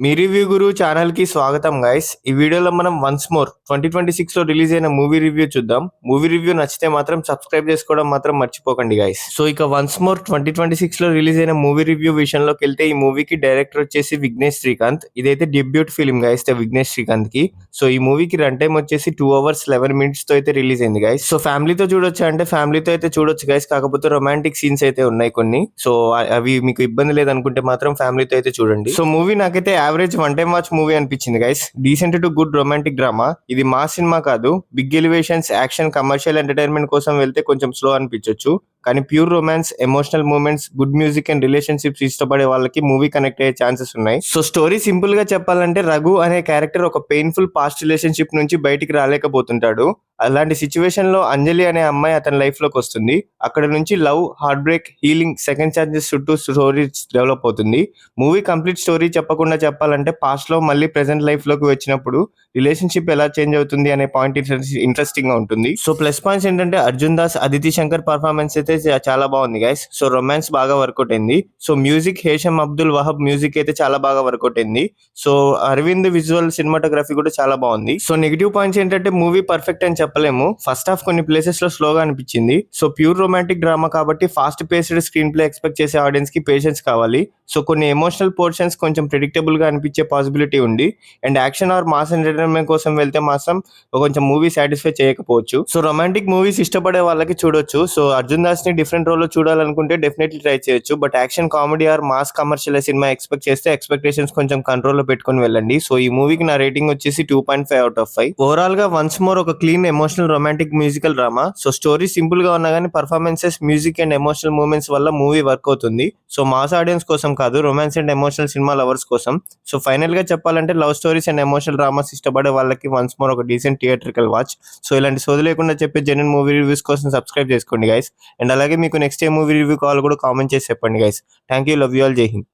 మీ review గురు channel కి స్వాగతం guys. ఈ వీడియోలో మనం వన్స్ మోర్ 2026 లో రిలీజ్ అయిన మూవీ రివ్యూ చూద్దాం. మూవీ రివ్యూ నచ్చితే మాత్రం సబ్స్క్రైబ్ చేసుకోవడం మాత్రం మర్చిపోకండి గైస్. సో ఇక వన్స్ మోర్ 2026 లో రిలీజ్ అయిన మూవీ రివ్యూ విషయంలోకి వెళ్తే ఈ మూవీకి డైరెక్టర్ వచ్చేసి విఘ్నేష్ శ్రీకాంత్. ఇదైతే debut film guys Vignesh Srikanth కి. సో ఈ మూవీకి రన్ టైం వచ్చేసి 2 hours 11 minutes తో అయితే రిలీజ్ అయింది గైస్. సో ఫ్యామిలీతో చూడొచ్చు అంటే ఫ్యామిలీతో అయితే చూడొచ్చు గైస్, కాకపోతే రొమాంటిక్ సీన్స్ అయితే ఉన్నాయి కొన్ని. సో అవి మీకు ఇబ్బంది లేదనుకుంటే మాత్రం ఫ్యామిలీతో అయితే చూడండి. సో మూవీ నాకైతే average one time watch movie అనిపించింది guys. Decent to good romantic drama. ఇది మా సినిమా కాదు. Big elevations, action, commercial entertainment కోసం వెళ్తే కొంచెం స్లో అనిపించవచ్చు, కానీ pure romance, emotional moments, good music and relationships ఇష్టపడే వాళ్ళకి మూవీ కనెక్ట్ అయ్యే ఛాన్సెస్ ఉన్నాయి. సో స్టోరీ సింపుల్ గా చెప్పాలంటే రఘు అనే క్యారెక్టర్ ఒక పెయిన్ఫుల్ పాస్ట్ రిలేషన్షిప్ నుంచి బయటికి రాలేకపోతుంటాడు. అలాంటి సిచ్యువేషన్ లో అంజలి అనే అమ్మాయి అతని లైఫ్ లోకి వస్తుంది. అక్కడ నుంచి love, heart break, healing, second chances చుట్టూ స్టోరీ డెవలప్ అవుతుంది. మూవీ కంప్లీట్ స్టోరీ చెప్పకుండా చెప్పాలంటే పాస్ట్ లో మళ్ళీ ప్రెసెంట్ లైఫ్ లోకి వచ్చినప్పుడు రిలేషన్షిప్ ఎలా చేంజ్ అవుతుంది అనే పాయింట్ ఇంట్రెస్టింగ్ గా ఉంటుంది. సో ప్లస్ పాయింట్స్ ఏంటంటే అర్జున్ దాస్, అదితి శంకర్ పర్ఫార్మెన్స్ అయితే చాలా బాగుంది గైస్. సో రొమాన్స్ బాగా వర్కౌట్ అయింది. So music Hesham Abdul Wahb music అయితే చాలా బాగా వర్కౌట్ అయింది. సో అరవింద్ విజువల్ సినిమాటోగ్రఫీ కూడా చాలా బాగుంది. సో నెగిటివ్ పాయింట్స్ ఏంటంటే మూవీ పర్ఫెక్ట్ అని చెప్పలేము. ఫస్ట్ హాఫ్ కొన్ని ప్లేసెస్ లో స్లోగా అనిపించింది. సో ప్యూర్ రొమాంటిక్ డ్రామా కాబట్టి fast paced screenplay expect చేసే ఆడియన్స్ కి పేషెన్స్ కావాలి. సో కొన్ని ఎమోషనల్ పోర్షన్స్ కొంచెం ప్రెడిక్టబుల్ గా అనిపించే పాసిబిలిటీ ఉంది. And action or mass entertainment కోసం వెళ్తే మాత్రం కొంచెం మూవీ సాటిస్ఫై చేయకపోవచ్చు. సో రొమాంటిక్ మూవీస్ ఇష్టపడే వాళ్ళకి చూడొచ్చు. సో అర్జున్ దాస్ ని డిఫరెంట్ రోల్ లో చూడాలనుకుంటే డెఫినెట్లీ ట్రై చేయొచ్చు. But action, comedy or mass commercial సినిమా ఎక్స్పెక్ట్ చేస్తే ఎక్స్పెక్టేషన్స్ కొంచెం కంట్రోల్ లో పెట్టుకుని వెళ్ళండి. సో ఈ మూవీకి నా రేటింగ్ వచ్చేసి 2.5 out of 5. ఓవరాల్ గా వన్స్ మోర్ ఒక clean emotional romantic musical drama. So story simple గా ఉన్నా కానీ performances, music and emotional moments వల్ల మూవీ వర్క్ అవుతుంది. సో మాస్ ఆడియన్స్ కోసం కాదు, రొమాన్స్ అండ్ ఎమోషనల్ సినిమా లవర్స్ కోసం. సో ఫైనల్ గా చెప్పాలంటే love stories and emotional dramas ఇష్టపడే వాళ్ళకి వన్స్ మోర్ ఒక డీసెంట్ థియేట్రికల్ వాచ్. సో ఇలాంటి సోది లేకుండా చెప్పే జెన్యూన్ మూవీ రివ్యూస్ కోసం సబ్స్క్రైబ్ చేసుకోండి గైస్. అండ్ అలాగే మీకు నెక్స్ట్ ఏ మూవీ రివ్యూ కావాలి కూడా కామెంట్ చేసి చెప్పండి guys. Thank you, love you all, జై హింద్.